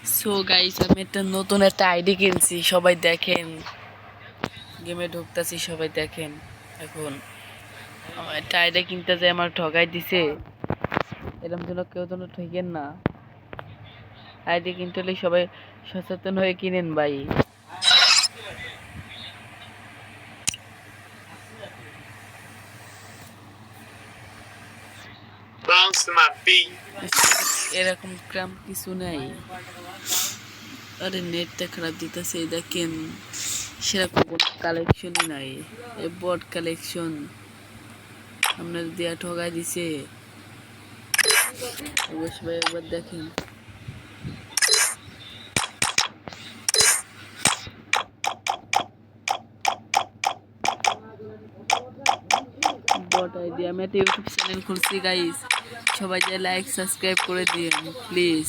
So guys, আমি নতুন একটা আইডি কিনছি, সবাই দেখেন। গেমে ঢুকতেছি, সবাই দেখেন। এখন আমার একটা আইডি কিনতে যে আমার ঠগাই দিছে, এরকম যেন কেউ যেন ঠকেন না। আইডি কিনতে হলে সবাই সচেতন হয়ে কিনেন ভাই। এরকম ক্রাম কিছু নাই। আরে নেটটা খারাপ দিতেছে, দেখেন। সেরকম কোনো কালেকশনই নাই, এই বট কালেকশন আপনার দিয়া ঠগাই দিছে। অবশ্যই একবার দেখেন। Bot ID. আমি একটা ইউটিউব চ্যানেল খুলছি গাইস, সবাই যে লাইক সাবস্ক্রাইব করে দিন প্লিজ।